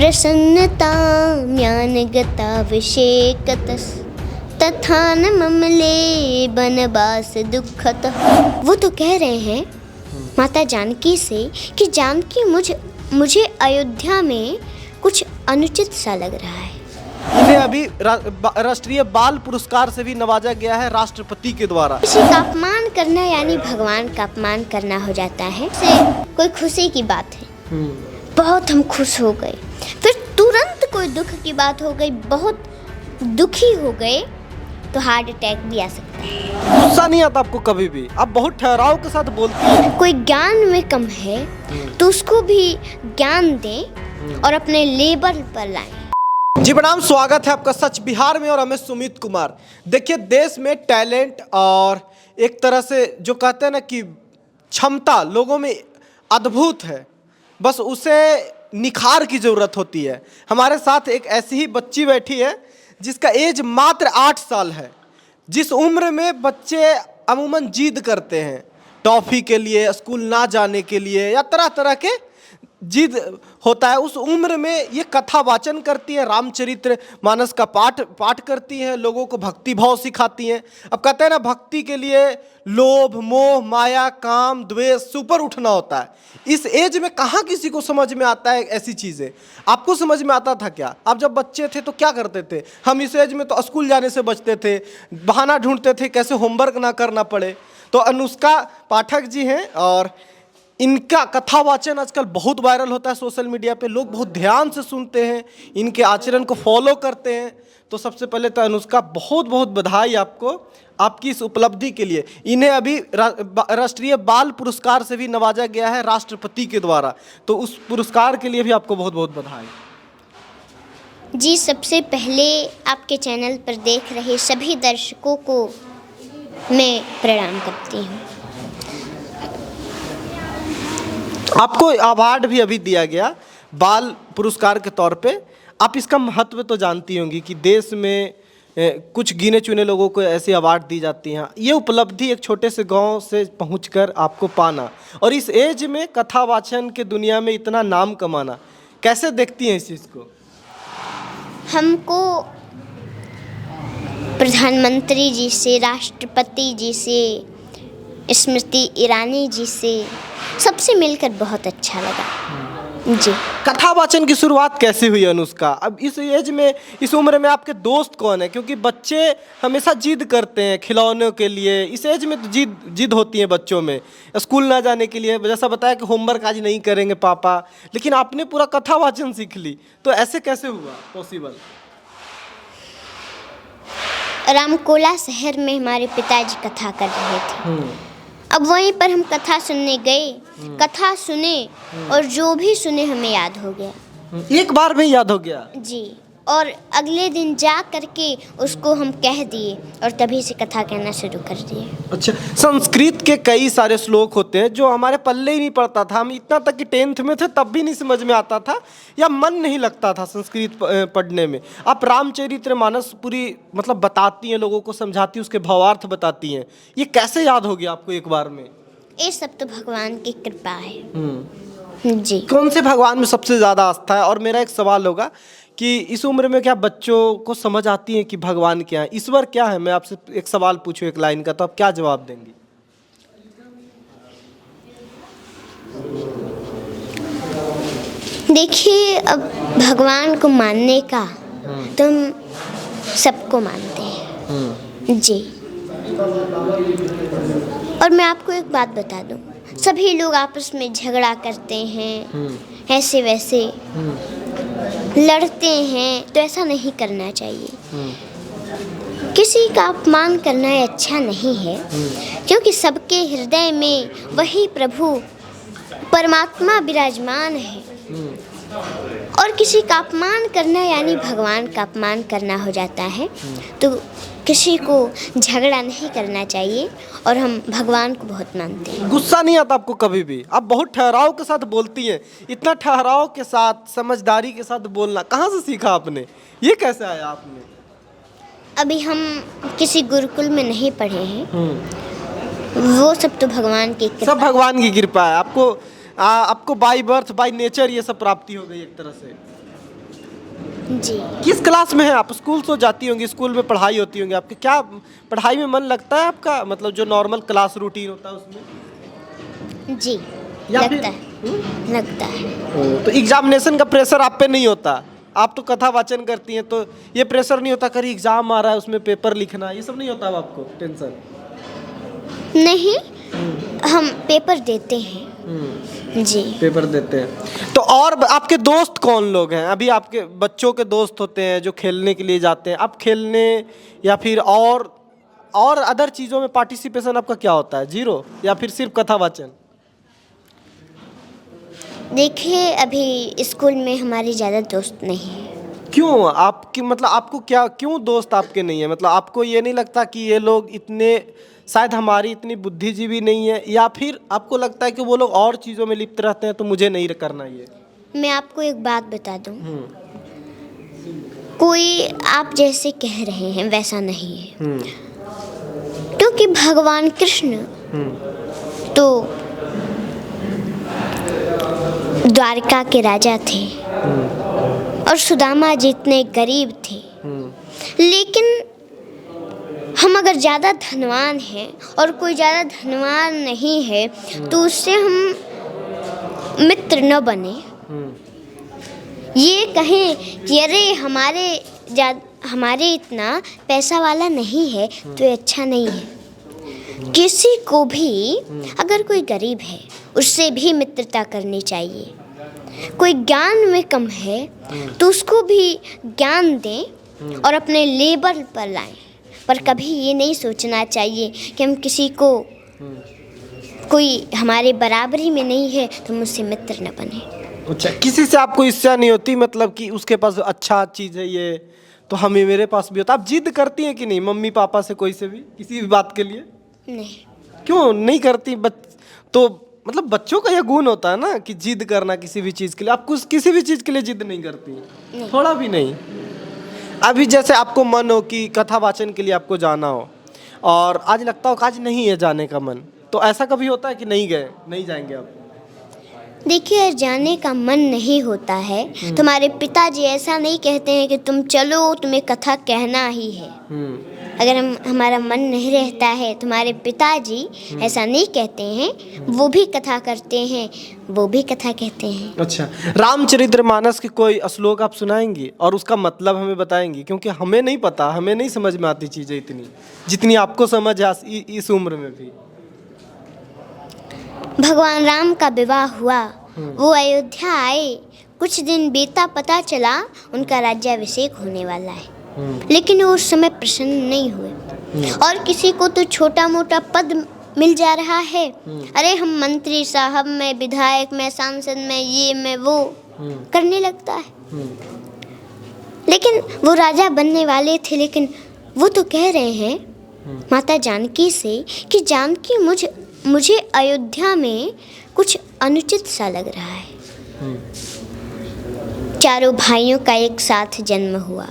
प्रसन्नता ज्ञानगताभिषेकतस् तथा न ममले बनवास दुःखतः। वो तो कह रहे हैं माता जानकी से कि जानकी मुझे अयोध्या में कुछ अनुचित सा लग रहा है। इन्हें अभी राष्ट्रीय बाल पुरस्कार से भी नवाजा गया है राष्ट्रपति के द्वारा। किसी का अपमान करना यानी भगवान का अपमान करना हो जाता है। से कोई खुशी की बात है, बहुत हम खुश हो गए, फिर तुरंत कोई दुख की बात हो गई, बहुत दुखी हो गए तो हार्ट अटैक भी आ सकता है। गुस्सा नहीं आता आपको कभी भी? आप बहुत ठहराव के साथ बोलती हैं। कोई ज्ञान में कम है तो उसको भी ज्ञान दें और अपने लेवल पर लाएं। जी प्रणाम, स्वागत है आपका सच बिहार में और हमें सुमित कुमार। देखिए, देश में टैलेंट और एक तरह से जो कहते हैं ना कि क्षमता लोगों में अद्भुत है, बस उसे निखार की ज़रूरत होती है। हमारे साथ एक ऐसी ही बच्ची बैठी है जिसका एज मात्र 8 साल है। जिस उम्र में बच्चे अमूमन जिद करते हैं टॉफ़ी के लिए, स्कूल ना जाने के लिए या तरह तरह के जिद होता है, उस उम्र में ये कथा वाचन करती है, रामचरित्र मानस का पाठ करती हैं, लोगों को भक्ति भाव सिखाती हैं। अब कहते हैं ना, भक्ति के लिए लोभ मोह माया काम द्वेष से ऊपर उठना होता है। इस एज में कहाँ किसी को समझ में आता है ऐसी चीज़ें? आपको समझ में आता था क्या? आप जब बच्चे थे तो क्या करते थे? हम इस एज में तो स्कूल जाने से बचते थे, बहाना ढूंढते थे कैसे होमवर्क ना करना पड़े। तो अनुष्का पाठक जी हैं और इनका कथा वाचन आजकल बहुत वायरल होता है सोशल मीडिया पे, लोग बहुत ध्यान से सुनते हैं, इनके आचरण को फॉलो करते हैं। तो सबसे पहले तो अनुष्का बहुत बहुत बधाई आपको आपकी इस उपलब्धि के लिए। इन्हें अभी राष्ट्रीय बाल पुरस्कार से भी नवाजा गया है राष्ट्रपति के द्वारा, तो उस पुरस्कार के लिए भी आपको बहुत बहुत बधाई। जी, सबसे पहले आपके चैनल पर देख रहे सभी दर्शकों को मैं प्रणाम करती हूँ। आपको अवार्ड भी अभी दिया गया बाल पुरस्कार के तौर पे। आप इसका महत्व तो जानती होंगी कि देश में कुछ गिने चुने लोगों को ऐसे अवार्ड दी जाती हैं। ये उपलब्धि एक छोटे से गांव से पहुंचकर आपको पाना और इस एज में कथा वाचन के दुनिया में इतना नाम कमाना, कैसे देखती हैं इस चीज़ को? हमको प्रधानमंत्री जी से, राष्ट्रपति जी से, स्मृति ईरानी जी से सबसे मिलकर बहुत अच्छा लगा। जी, कथा वाचन की शुरुआत कैसे हुई अनुष्का? अब इस एज में, इस उम्र में आपके दोस्त कौन है? क्योंकि बच्चे हमेशा जिद करते हैं खिलौनों के लिए। इस एज में तो जिद होती है बच्चों में, स्कूल ना जाने के लिए। जैसा बताया कि होमवर्क आज नहीं करेंगे पापा, लेकिन आपने पूरा कथा वाचन सीख ली, तो ऐसे कैसे हुआ पॉसिबल? रामकोला शहर में हमारे पिताजी कथा कर रहे थे। अब वहीं पर हम कथा सुनने गए, कथा सुने और जो भी सुने हमें याद हो गया। एक बार में याद हो गया? जी, और अगले दिन जा करके उसको हम कह दिए और तभी से कथा कहना शुरू कर दिए। अच्छा, संस्कृत के कई सारे श्लोक होते हैं जो हमारे पल्ले ही नहीं पड़ता था। हम इतना तक कि 10th में थे तब भी नहीं समझ में आता था या मन नहीं लगता था संस्कृत पढ़ने में। आप रामचरितमानस पूरी मतलब बताती हैं, लोगों को समझाती, उसके भावार्थ बताती हैं। ये कैसे याद हो गया आपको एक बार में? ये सब तो भगवान की कृपा है। जी, कौन से भगवान में सबसे ज़्यादा आस्था है? और मेरा एक सवाल होगा कि इस उम्र में क्या बच्चों को समझ आती है कि भगवान क्या है, ईश्वर क्या है? मैं आपसे एक सवाल पूछूं एक लाइन का, तो आप क्या जवाब देंगी? देखिए, अब भगवान को मानने का तो हम सबको मानते हैं। जी, और मैं आपको एक बात बता दूं, सभी लोग आपस में झगड़ा करते हैं, ऐसे वैसे लड़ते हैं, तो ऐसा नहीं करना चाहिए। किसी का अपमान करना अच्छा नहीं है, क्योंकि सबके हृदय में वही प्रभु परमात्मा विराजमान है। और किसी का अपमान करना यानी भगवान का अपमान करना हो जाता है। तो किसी को झगड़ा नहीं करना चाहिए और हम भगवान को बहुत मानते हैं। गुस्सा नहीं आता आपको कभी भी? आप बहुत ठहराव के साथ बोलती हैं। इतना ठहराव के साथ, समझदारी के साथ बोलना कहाँ से सीखा आपने? ये कैसे आया आपने? अभी हम किसी गुरुकुल में नहीं पढ़े हैं, वो सब तो भगवान की कृपा। सब भगवान की कृपा है। आपको बाय बर्थ बाय नेचर ये सब प्राप्ति हो गई एक तरह से। जी। किस क्लास में हैं आप? स्कूल तो जाती होंगी, स्कूल में पढ़ाई होती होंगी आपकी, क्या पढ़ाई में मन लगता है आपका? मतलब जो नॉर्मल क्लास रूटीन होता है उसमें? जी, या फिर लगता है, लगता है। तो एग्जामिनेशन का प्रेशर आप पे नहीं होता? आप तो कथा वाचन करती हैं, तो ये प्रेशर नहीं होता कहीं एग्जाम आ रहा है उसमें पेपर लिखना, ये सब नहीं होता अब आपको टेंशन? नहीं, हम पेपर देते हैं। जी। पेपर देते हैं। तो और आपके दोस्त कौन लोग हैं? अभी आपके बच्चों के दोस्त होते हैं जो खेलने के लिए जाते हैं, आप खेलने या फिर और अदर चीज़ों में पार्टिसिपेशन आपका क्या होता है? जीरो या फिर सिर्फ कथा वाचन? देखिए, अभी स्कूल में हमारे ज़्यादा दोस्त नहीं हैं। क्यों? आपकी मतलब आपको क्या, क्यों दोस्त आपके नहीं है? मतलब आपको ये नहीं लगता कि ये लोग इतने, शायद हमारी इतनी बुद्धिजीवी नहीं है, या फिर आपको लगता है कि वो लोग और चीज़ों में लिप्त रहते हैं तो मुझे नहीं करना ये? मैं आपको एक बात बता दूं, कोई आप जैसे कह रहे हैं वैसा नहीं है। क्योंकि भगवान कृष्ण तो द्वारका के राजा थे और सुदामा जी इतने गरीब थे, लेकिन हम अगर ज़्यादा धनवान हैं और कोई ज़्यादा धनवान नहीं है तो उससे हम मित्र न बने। ये कहें कि अरे हमारे इतना पैसा वाला नहीं है तो ये अच्छा नहीं है। किसी को भी अगर कोई गरीब है उससे भी मित्रता करनी चाहिए। कोई ज्ञान में कम है तो उसको भी ज्ञान दें और अपने लेवल पर लाएं, पर कभी ये नहीं सोचना चाहिए कि हम किसी को, कोई हमारे बराबरी में नहीं है तो मुझसे मित्र न बने। अच्छा, किसी से आपको ईर्ष्या नहीं होती? मतलब कि उसके पास अच्छा चीज़ है ये तो हमें, मेरे पास भी होता। आप जिद करती हैं कि नहीं मम्मी पापा से, कोई से भी किसी भी बात के लिए? नहीं। क्यों नहीं करती? तो मतलब बच्चों का यह गुण होता है ना कि जिद करना किसी भी चीज़ के लिए। आप कुछ किसी भी चीज़ के लिए जिद नहीं करती? थोड़ा भी नहीं? अभी जैसे आपको मन हो कि कथा वाचन के लिए आपको जाना हो और आज लगता हो कि आज नहीं है जाने का मन, तो ऐसा कभी होता है कि नहीं गए, नहीं जाएंगे आप? देखिए, जाने का मन नहीं होता है। तुम्हारे पिताजी ऐसा नहीं कहते हैं कि तुम चलो, तुम्हें कथा कहना ही है। अगर हमारा मन नहीं रहता है, तुम्हारे पिताजी ऐसा नहीं कहते हैं, वो भी कथा करते हैं, वो भी कथा कहते हैं। अच्छा, रामचरितमानस के कोई श्लोक आप सुनाएंगी और उसका मतलब हमें बताएंगी? क्योंकि हमें नहीं पता, हमें नहीं समझ में आती चीज़ें इतनी जितनी आपको समझ है इस उम्र में भी। भगवान राम का विवाह हुआ, वो अयोध्या आए, कुछ दिन बीता, पता चला उनका राज्याभिषेक होने वाला है, लेकिन वो उस समय प्रसन्न नहीं हुए। और किसी को तो छोटा मोटा पद मिल जा रहा है, अरे हम मंत्री साहब, मैं विधायक, मैं सांसद, मैं ये मैं वो करने लगता है। लेकिन वो राजा बनने वाले थे, लेकिन वो तो कह रहे हैं माता जानकी से कि जानकी मुझे अयोध्या में कुछ अनुचित सा लग रहा है। चारों भाइयों का एक साथ जन्म हुआ,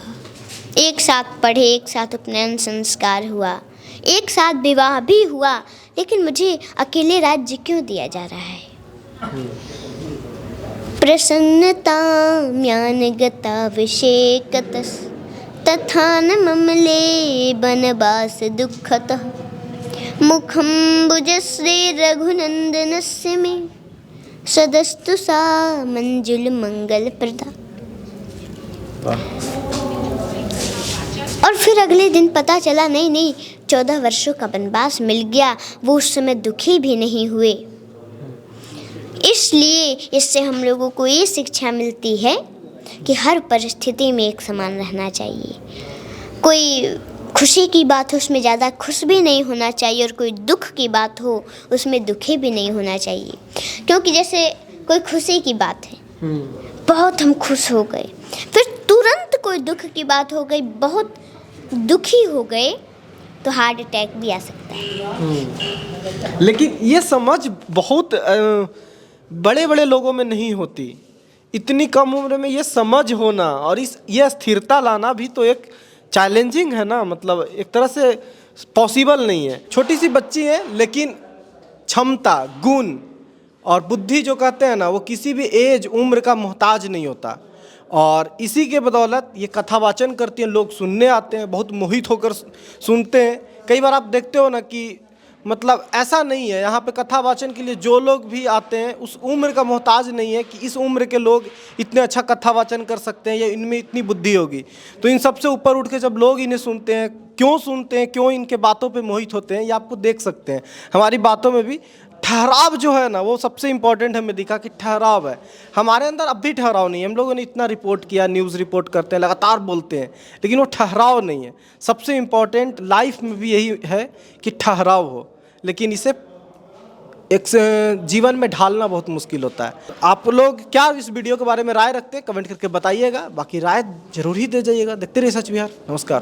एक साथ पढ़े, एक साथ उपनयन संस्कार हुआ, एक साथ विवाह भी हुआ, लेकिन मुझे अकेले राज्य क्यों दिया जा रहा है? प्रसन्नता म्यानगता विषेकतस् तथा न ममले बनवास दुःखतः मुखं भुजश्री रघुनंदनस्य मे सदस्तु सा मंजुल मंगल प्रदा। और फिर अगले दिन पता चला नहीं 14 वर्षों का वनवास मिल गया। वो उस समय दुखी भी नहीं हुए। इसलिए इससे हम लोगों को ये शिक्षा मिलती है कि हर परिस्थिति में एक समान रहना चाहिए। कोई खुशी की बात हो उसमें ज़्यादा खुश भी नहीं होना चाहिए, और कोई दुख की बात हो उसमें दुखी भी नहीं होना चाहिए। क्योंकि जैसे कोई खुशी की बात है, बहुत हम खुश हो गए, फिर तुरंत कोई दुख की बात हो गई, बहुत दुखी हो गए, तो हार्ट अटैक भी आ सकता है। लेकिन ये समझ बहुत बड़े बड़े लोगों में नहीं होती। इतनी कम उम्र में ये समझ होना और ये स्थिरता लाना भी तो एक चैलेंजिंग है ना। मतलब एक तरह से पॉसिबल नहीं है। छोटी सी बच्ची है, लेकिन क्षमता, गुण और बुद्धि जो कहते हैं ना, वो किसी भी एज उम्र का मोहताज नहीं होता। और इसी के बदौलत ये कथावाचन करती हैं, लोग सुनने आते हैं, बहुत मोहित होकर सुनते हैं। कई बार आप देखते हो ना कि मतलब ऐसा नहीं है, यहाँ पे कथावाचन के लिए जो लोग भी आते हैं उस उम्र का मोहताज नहीं है कि इस उम्र के लोग इतने अच्छा कथावाचन कर सकते हैं या इनमें इतनी बुद्धि होगी। तो इन सबसे ऊपर उठ के जब लोग इन्हें सुनते हैं, क्यों सुनते हैं, क्यों इनके बातों पे मोहित होते हैं, ये आपको देख सकते हैं। हमारी बातों में भी ठहराव जो है ना, वो सबसे इम्पोर्टेंट हमें दिखा कि ठहराव है। हमारे अंदर अब भी ठहराव नहीं है। हम लोगों ने इतना रिपोर्ट किया, न्यूज़ रिपोर्ट करते हैं, लगातार बोलते हैं, लेकिन वो ठहराव नहीं है। सबसे इम्पोर्टेंट लाइफ में भी यही है कि ठहराव हो, लेकिन इसे एक जीवन में ढालना बहुत मुश्किल होता है। आप लोग क्या इस वीडियो के बारे में राय रखते हैं, कमेंट करके बताइएगा। बाकी राय जरूर ही दे जाइएगा। देखते रहिए सच बिहार। नमस्कार।